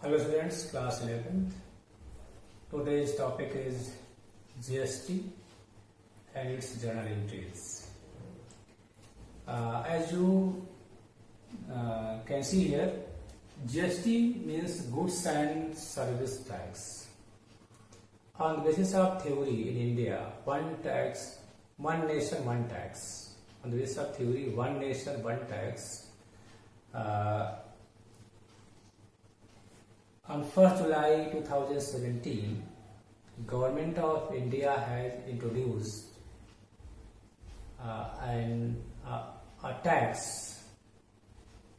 Hello students, class 11th. Today's topic is GST and its journal entries. As you can see here, GST means Goods and Service Tax. On the basis of theory in India, one tax, one nation, one tax. On the basis of theory, one nation, one tax. On 1st July 2017, Government of India has introduced a tax.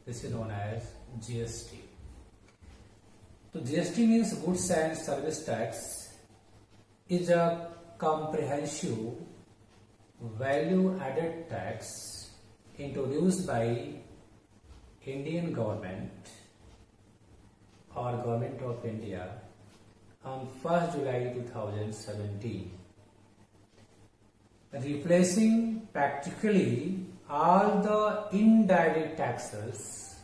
This is known as GST. So GST means Goods and Service Tax. Is a comprehensive value-added tax introduced by Indian government or Government of India on 1st July 2017, replacing practically all the indirect taxes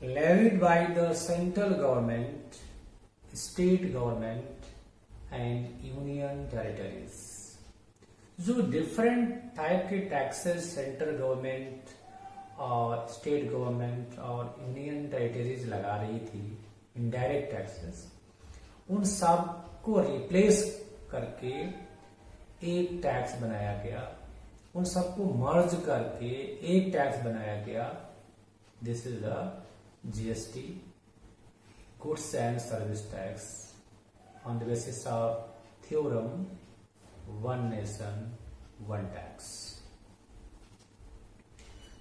levied by the central government, state government and union territories. जो different type के taxes central government और state government और union territories लगा रही थी, indirect taxes, उन सब को रिप्लेस करके एक टैक्स बनाया गया, उन सबको मर्ज करके एक टैक्स बनाया गया. This is the GST, goods and service tax, on the basis of theorem one nation one tax.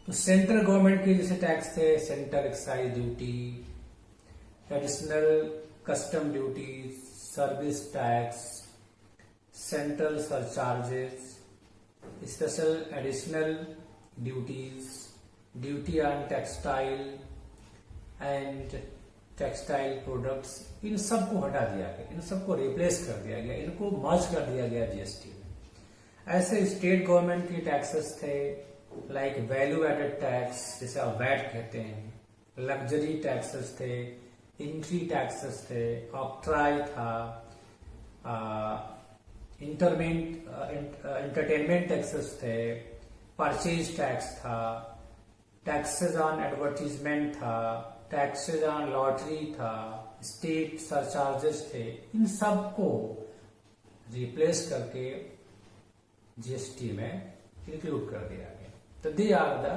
तो सेंट्रल गवर्नमेंट के जैसे टैक्स थे, central excise duty, additional custom duty, service tax, central surcharges, special additional duties, duty on textile and textile products, इन सबको हटा दिया गया, इन सबको रिप्लेस कर दिया गया, इनको मर्ज कर दिया गया जीएसटी में. ऐसे स्टेट गवर्नमेंट के टैक्सेस थे, लाइक वैल्यू एडेड टैक्स जिसे आप वैट कहते हैं, लग्जरी टैक्सेस थे, एंट्री टैक्सेस थे, ऑक्ट्राई था, इंटरटेनमेंट टैक्सेस थे, परचेज टैक्स था, टैक्सेस ऑन एडवर्टीजमेंट था, टैक्सेस ऑन लॉटरी था, स्टेट सरचार्जेस थे. इन सबको रिप्लेस करके जीएसटी में इंक्लूड कर दिया गया. So they are the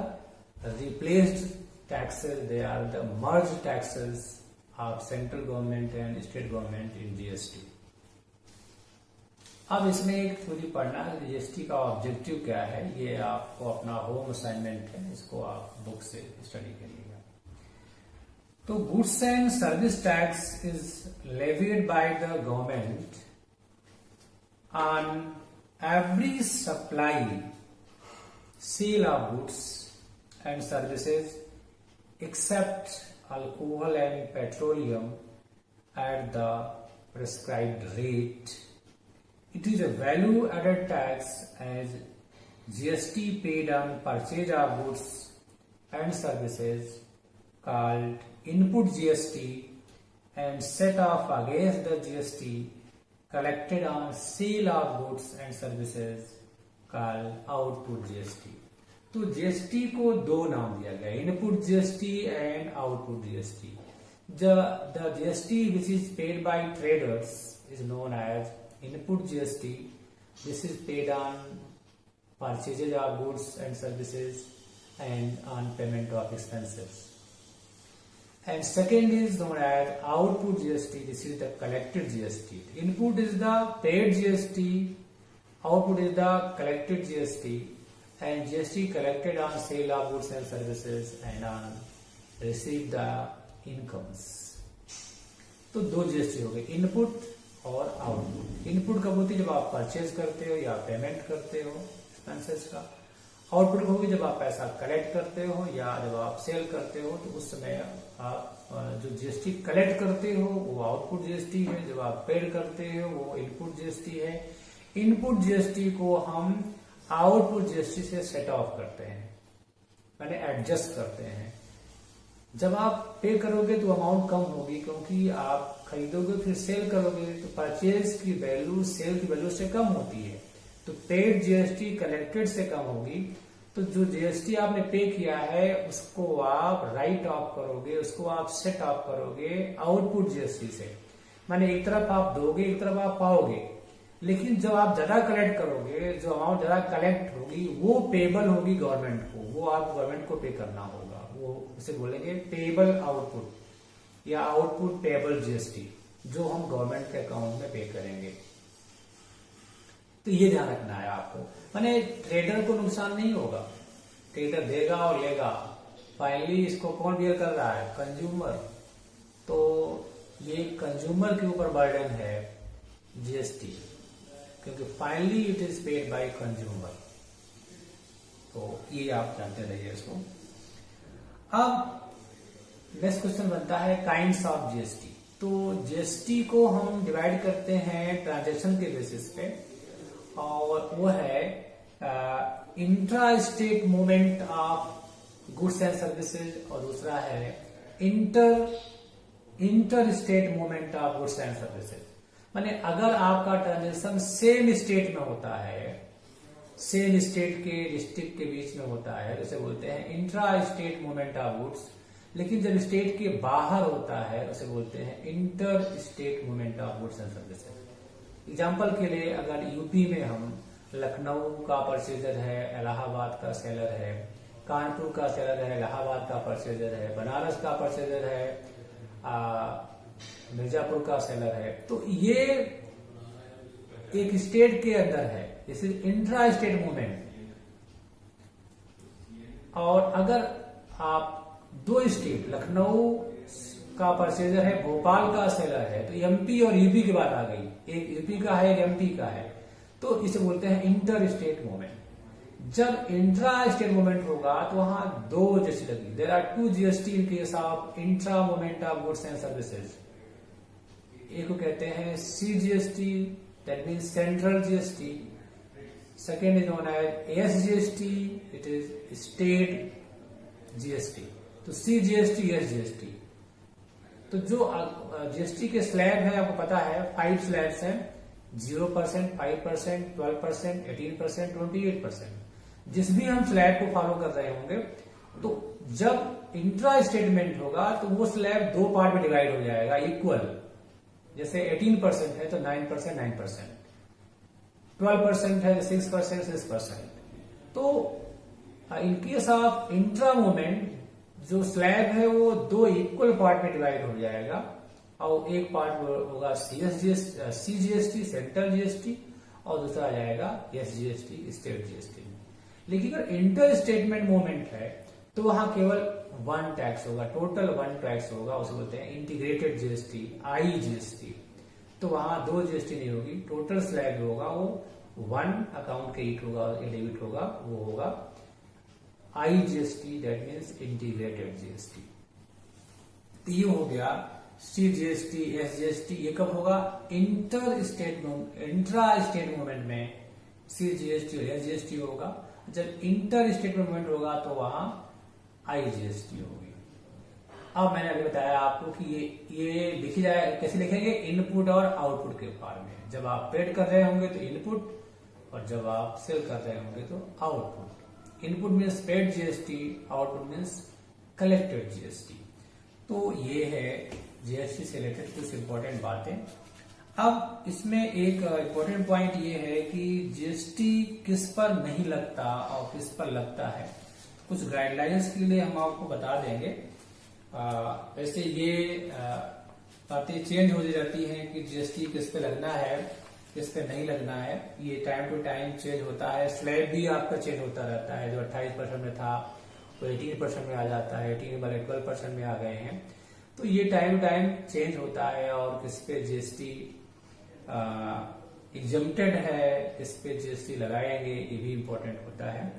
replaced taxes, they are the merged taxes of central government and state government in GST. अब इसमें एक थोड़ी पढ़ना है, जीएसटी का ऑब्जेक्टिव क्या है, ये आपको अपना होम असाइनमेंट है, इसको आप बुक से स्टडी करिएगा. तो goods and service tax is levied by the government on every supply, sale of goods and services except alcohol and petroleum at the prescribed rate. It is a value added tax as GST paid on purchase of goods and services called input GST and set off against the GST collected on sale of goods and services called output GST. तो GST को दो नाम दिया गया, input GST and output GST. The GST which is paid by traders is known as input GST. This is paid on purchases of goods and services and on payment of expenses. And second is known as output GST. This is the collected GST. Input is the paid GST, output is the collected GST, and GST collected on sale of goods and services and on receive the incomes. तो दो GST हो गए, input और output. Input कब होती है, जब आप परचेज करते हो या पेमेंट करते हो एक्सपेंसेस का. आउटपुट होगी जब आप पैसा कलेक्ट करते हो या जब आप सेल करते हो, तो उस समय आप जो जीएसटी कलेक्ट करते हो वो आउटपुट जीएसटी है, जब आप पेड करते हो वो इनपुट जीएसटी है. इनपुट जीएसटी को हम आउटपुट जीएसटी से सेट ऑफ करते हैं, मैंने एडजस्ट करते हैं. जब आप पे करोगे तो अमाउंट कम होगी, क्योंकि आप खरीदोगे फिर सेल करोगे, तो परचेज की वैल्यू सेल की वैल्यू से कम होती है। तो पेड जीएसटी कलेक्टेड से कम होगी। तो जो जीएसटी आपने पे किया है उसको आप राइट ऑफ करोगे, उसको आप सेट ऑफ करोगे आउटपुट जीएसटी से। माने एक तरफ आप दोगे, एक तरफ आप पाओगे। लेकिन जब आप ज्यादा कलेक्ट करोगे, जो अमाउंट ज्यादा कलेक्ट होगी वो पेबल होगी गवर्नमेंट को, वो आप गवर्नमेंट को पे करना होगा। वो उसे बोलेंगे पेबल आउटपुट या आउटपुट पेबल जीएसटी, जो हम गवर्नमेंट के अकाउंट में पे करेंगे। तो ये ध्यान रखना है आपको। माने ट्रेडर को नुकसान नहीं होगा, ट्रेडर देगा और लेगा, फाइनली इसको कौन बियर कर रहा है? कंज्यूमर। तो ये कंज्यूमर के ऊपर बर्डन है जीएसटी, क्योंकि finally it is paid by consumer. तो ये आप जानते रहिए इसको। अब नेक्स्ट क्वेश्चन बनता है काइंड्स ऑफ जीएसटी। तो जीएसटी को हम डिवाइड करते हैं ट्रांजैक्शन के बेसिस पे, और वो है intra state movement of goods and services, और दूसरा है inter state movement of goods and services. माने अगर आपका ट्रांजेक्शन सेम स्टेट में होता है, सेम स्टेट के डिस्ट्रिक्ट के बीच में होता है, तो उसे बोलते हैं intra state movement of goods. लेकिन जब स्टेट के बाहर होता है उसे बोलते हैं inter state movement of goods and services. Example के लिए अगर यूपी में हम लखनऊ का परचेजर है, इलाहाबाद का सेलर है, कानपुर का सेलर है, इलाहाबाद का परचेजर है, बनारस का परचेजर है, मिर्जापुर का सेलर है, तो ये एक स्टेट के अंदर है, this is intra state movement. और अगर आप दो स्टेट, लखनऊ का परचेजर है, भोपाल का सेलर है, तो एमपी और यूपी की बात आ गई, एक यूपी का है एक एमपी का है, तो इसे बोलते हैं इंटर स्टेट मूवमेंट। जब इंट्रा स्टेट मूवमेंट होगा तो वहां दो जीएसटी लगी। There are two GST in case of intra movement of goods and services. एक को कहते हैं CGST, that means central GST. Second is known as SGST, it is state GST. तो सीजीएसटी, एसजीएसटी। तो जो जीएसटी के slab है आपको पता है 5 स्लैब्स हैं, 0%, 5%, 12%, 18%, 28%। जिस भी हम स्लैब को फॉलो कर रहे होंगे, तो जब इंट्रा स्टेटमेंट होगा तो वो स्लैब दो पार्ट में डिवाइड हो जाएगा इक्वल। जैसे 18% है तो 9%, 9%, 12% है तो 6%, 6%। तो इन केस ऑफ इंट्रा मूवमेंट जो स्लैब है वो दो इक्वल पार्ट में डिवाइड हो जाएगा, और एक पार्ट होगा सीजीएसटी सेंट्रल जीएसटी, और दूसरा आ जाएगा एसजीएसटी स्टेट जीएसटी। लेकिन अगर इंटर स्टेटमेंट मूवमेंट है तो वहां केवल वन टैक्स होगा, टोटल वन टैक्स होगा, उसे बोलते हैं इंटीग्रेटेड जीएसटी, आईजीएसटी। तो वहां दो जीएसटी नहीं होगी, टोटल स्लैब होगा वो वन अकाउंट क्रेडिट होगा या डेबिट होगा, वो होगा IGST, that means integrated GST. तो ये हो गया सीजीएसटी, एसजीएसटी। ये कब होगा? इंट्रा स्टेट मूवमेंट में सीजीएसटी और एसजीएसटी होगा। जब इंटर स्टेट मूवमेंट होगा तो वहां आईजीएसटी होगी। अब मैंने अभी बताया आपको कि ये लिखी जाए, कैसे लिखेंगे? इनपुट और आउटपुट के फॉर्म में। जब आप पेड कर रहे होंगे तो इनपुट, और जब आप सेल कर रहे होंगे तो output. Input means paid GST, output means collected GST. तो ये है जीएसटी से रिलेटेड कुछ इंपॉर्टेंट बातें। अब इसमें एक इंपॉर्टेंट पॉइंट ये है कि जीएसटी किस पर नहीं लगता और किस पर लगता है। कुछ गाइडलाइंस के लिए हम आपको बता देंगे। वैसे ये बातें चेंज हो जाती हैं कि जीएसटी किस पे लगना है, किस पे नहीं लगना है। ये टाइम टू टाइम चेंज होता है। स्लैब भी आपका चेंज होता रहता है। जो 28% में था वो 18% में आ जाता है, 18 वाले 12% में आ गए हैं। तो ये टाइम टू टाइम चेंज होता है। और किस पे जीएसटी एग्जम्प्टेड है, किस पे जीएसटी लगाएंगे, ये भी इम्पोर्टेंट होता है।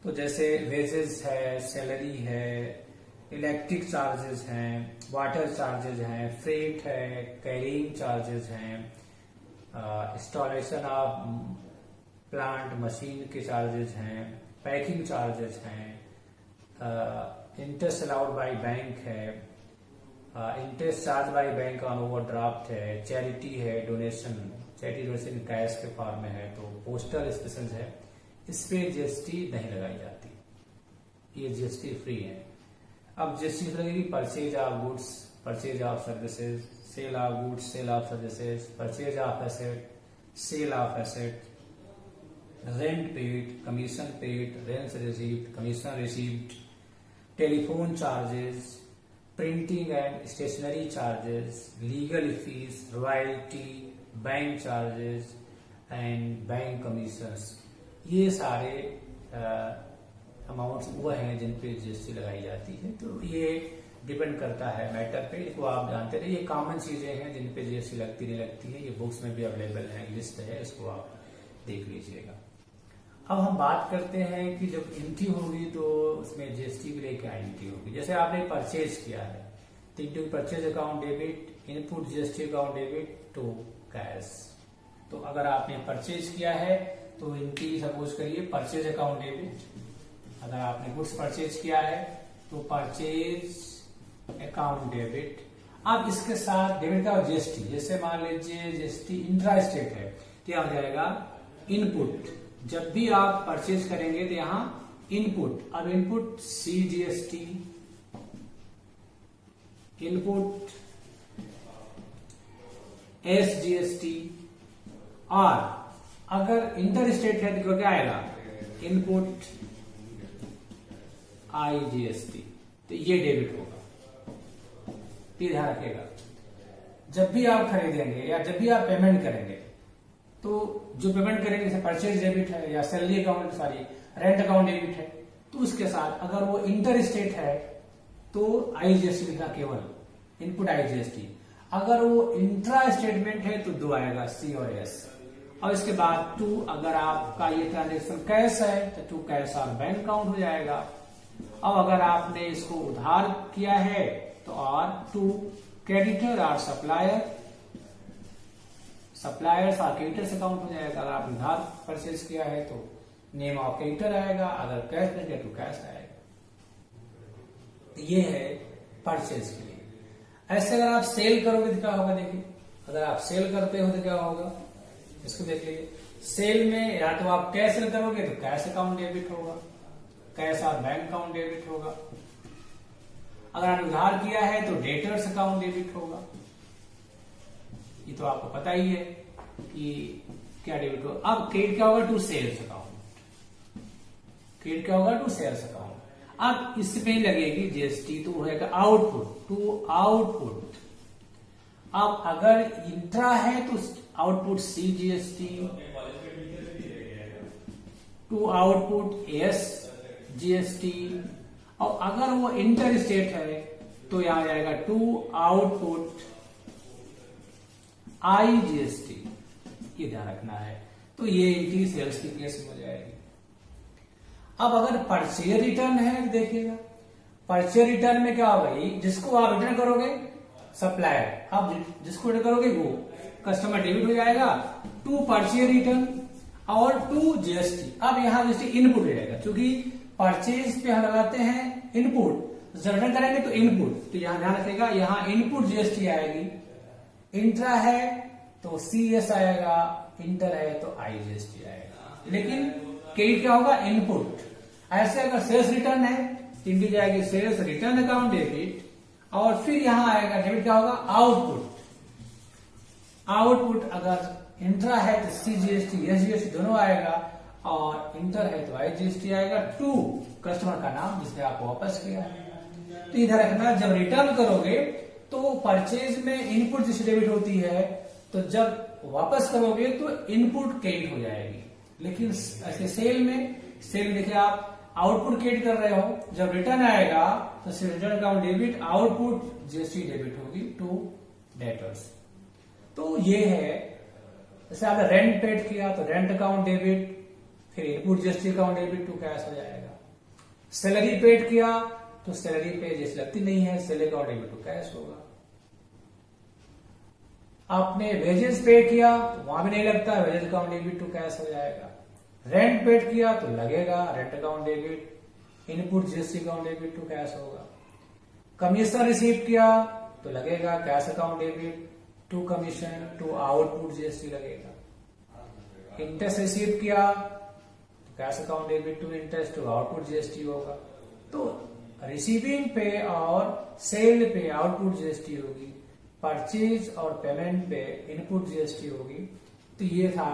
तो जैसे वेजेस है, सैलरी है, इलेक्ट्रिक चार्जेस हैं, वाटर चार्जेस हैं, फ्रेट है, कैरिंग चार्जेस हैं, इंस्टॉलेशन ऑफ प्लांट मशीन के चार्जेस हैं, पैकिंग चार्जेस हैं, इंटरेस्ट अलाउड बाय बैंक है, interest charge by bank on overdraft है, चैरिटी है, डोनेशन, चैरिटी डोनेशन कैश के फॉर्म में है, तो पोस्टल स्पेशल है, इस पे जीएसटी नहीं लगाई जाती, ये जीएसटी फ्री है। अब जीएसटी लगेगी purchase of goods, purchase of services, sale of goods, sale of services, purchase of asset, sale of asset, rent paid, commission paid, rent received, commission received, telephone charges, printing and stationery charges, legal fees, royalty, bank charges and bank commissions, ये सारे amounts वो हैं जिन पे GST लगाई जाती है। तो ये डिपेंड करता है मैटर पे, इसको आप जानते रहिए। ये कॉमन चीजें हैं जिन पे जीएसटी लगती नहीं लगती है, ये बुक्स में भी अवेलेबल है, लिस्ट है, इसको आप देख लीजिएगा। अब हम बात करते हैं कि जब एंट्री होगी तो उसमें जीएसटी भी लेके एंट्री होगी। जैसे आपने परचेज किया है तो into purchase account debit, input GST account debit to cash. तो अगर आपने परचेज किया है तो इनकी सपोज करिए परचेज अकाउंट डेबिट, अगर आपने गुड्स परचेज किया है तो परचेज अकाउंट डेबिट। अब इसके साथ डेबिट का जीएसटी, जैसे मान लीजिए जीएसटी इंट्रा स्टेट है तो यहां हो जाएगा इनपुट। जब भी आप परचेज करेंगे तो यहां इनपुट, अब इनपुट सीजीएसटी, इनपुट एसजीएसटी, और अगर इंटर स्टेट है तो क्या आएगा इनपुट आईजीएसटी, तो ये डेबिट होगा। ध्यान रखिएगा जब भी आप खरीदेंगे या जब भी आप पेमेंट करेंगे तो जो पेमेंट करेंगे जैसे परचेज डेबिट है या salary account sorry rent account debit है, तो उसके साथ अगर वो इंटर स्टेट है तो आईजीएसटी लिखना, केवल इनपुट आईजीएसटी। अगर वो इंट्रा स्टेटमेंट है तो दो आएगा सी और एस, और इसके बाद टू, अगर आपका ये ट्रांजेक्शन कैश है तो टू कैश और बैंक अकाउंट हो जाएगा। अब अगर आपने इसको उधार किया है तो और टू क्रेडिटर और सप्लायर, सप्लायर्स और क्रेडिटर्स अकाउंट हो जाएगा। अगर आपने उधार परचेज किया है तो नेम ऑफ क्रेडिटर आएगा, अगर कैश देंगे तो कैश आएगा। ये है परचेज के लिए। ऐसे अगर आप सेल करोगे तो क्या होगा, देखिए अगर आप सेल करते हो तो क्या होगा, इसको देख लीजिए। सेल में या तो आप कैश सेल करोगे तो कैश अकाउंट डेबिट होगा, कैश और बैंक अकाउंट डेबिट होगा। अगर आपने उधार किया है तो डेटर्स अकाउंट डेबिट होगा। ये तो आपको पता ही है कि क्या डेबिट होगा। अब क्रेडिट क्या होगा, टू सेल्स अकाउंट, क्रेडिट क्या होगा टू सेल्स अकाउंट। अब इसमें लगेगी जीएसटी तो होगा आउटपुट, टू आउटपुट। अब अगर इंट्रा है तो output C GST, to output S GST, और अगर वो इंटर स्टेट है तो यहां जाएगा टू आउटपुट आई जीएसटी। ये ध्यान रखना है। तो ये एंट्री सेल्स की केस में हो जाएगी। अब अगर परचेज रिटर्न है देखिएगा, परचेज रिटर्न में क्या होगा, जिसको आप रिटर्न करोगे सप्लायर, अब जिसको रिटर्न करोगे वो कस्टमर डेबिट हो जाएगा, टू परचेज रिटर्न और टू जीएसटी। अब यहां जीएसटी इनपुट हो जाएगा, क्योंकि परचेज पे हम लगाते हैं इनपुट, जब रिटर्न करेंगे तो इनपुट, तो यहां ध्यान रखिएगा यहां इनपुट जीएसटी आएगी। इंट्रा है तो सीएस आएगा, इंटर है तो आईजीएसटी आएगा। लेकिन क्रेडिट क्या होगा, इनपुट। ऐसे अगर सेल्स रिटर्न है तो इनकी जाएगी सेल्स रिटर्न अकाउंट डेबिट, और फिर यहां आएगा डेबिट क्या होगा, आउटपुट। आउटपुट अगर इंट्रा है तो सीजीएसटी एसजीएसटी दोनों आएगा, और इंटर है तो आईजीएसटी आएगा, टू कस्टमर का नाम जिसने आपको वापस किया है। तो इधर रखना, जब रिटर्न करोगे तो परचेज में इनपुट जिससे डेबिट होती है, तो जब वापस करोगे तो इनपुट क्रेडिट हो जाएगी। लेकिन ऐसे सेल में देखिए आप आउटपुट क्रेडिट कर रहे हो, जब रिटर्न आएगा तो return account debit, output GST debit होगी टू डेटर्स। तो ये है, जैसे आपने रेंट पेड किया तो रेंट अकाउंट डेबिट, फिर input GST account debit to cash हो जाएगा। सैलरी पेड किया तो सैलरी पे जीएसटी लगती नहीं है, salary account debit to cash होगा। आपने वेजेस पे किया तो वहां भी नहीं लगता, wages account debit to cash हो जाएगा। रेंट पेड किया तो लगेगा, rent account debit input GST account debit to cash होगा। कमीशन रिसीव किया तो लगेगा cash account debit to commission to output GST लगेगा। इंटरेस्ट रिसीव किया तो cash account debit to interest to output GST होगा। तो रिसीविंग पे और सेल पे आउटपुट जीएसटी होगी, परचेज और पेमेंट पे इनपुट जीएसटी होगी। तो ये था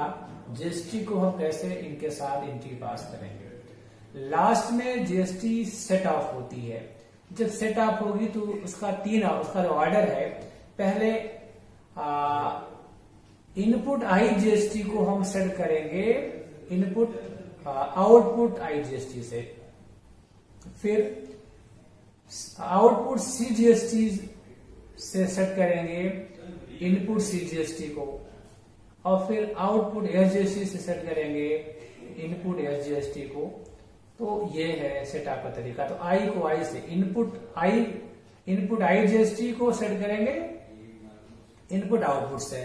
जीएसटी को हम कैसे इनके साथ एंट्री पास करेंगे। लास्ट में जीएसटी सेट ऑफ होती है। जब सेट ऑफ होगी तो उसका जो ऑर्डर है, पहले इनपुट आई जीएसटी को हम सेट करेंगे इनपुट आउटपुट आई जीएसटी से, फिर आउटपुट सी जीएसटी से सेट करेंगे इनपुट सी जीएसटी को, और फिर आउटपुट एस जीएसटी से सेट करेंगे इनपुट एस जीएसटी को। तो ये है सेटअप का तरीका। तो आई को आई से इनपुट आई जीएसटी को सेट करेंगे इनपुट आउटपुट से,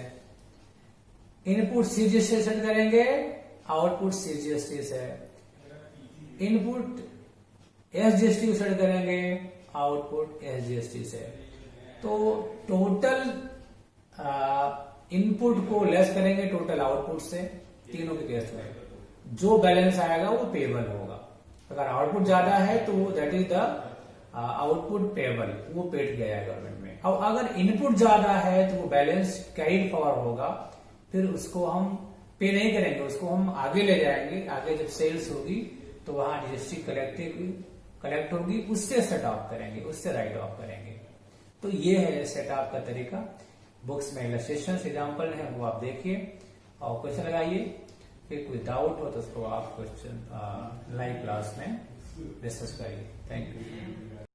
इनपुट सी जीएसटी से सेट करेंगे आउटपुट सी जीएसटी से, इनपुट एस जीएसटी को सेट करेंगे आउटपुट एस जीएसटी से। तो टोटल इनपुट को लेस करेंगे टोटल आउटपुट से। तीनों के केस में जो बैलेंस आएगा वो पेबल होगा। अगर आउटपुट ज्यादा है तो that is the output payable, वो पेड किया जाएगा गवर्नमेंट में। और अगर इनपुट ज्यादा है तो वो बैलेंस कैरिड फॉरवर्ड होगा, फिर उसको हम पे नहीं करेंगे, उसको हम आगे ले जाएंगे। आगे जब सेल्स होगी तो वहां जीएसटी कलेक्ट होगी, उससे सेट ऑफ करेंगे, उससे राइट ऑफ करेंगे। तो ये है सेट ऑफ का तरीका। बुक्स में इलस्ट्रेशन एग्जाम्पल है, वो आप देखिए और क्वेश्चन लगाइए। फिर कोई डाउट हो तो उसको आप क्वेश्चन लाइव क्लास में डिस्कस करिए। Thank you.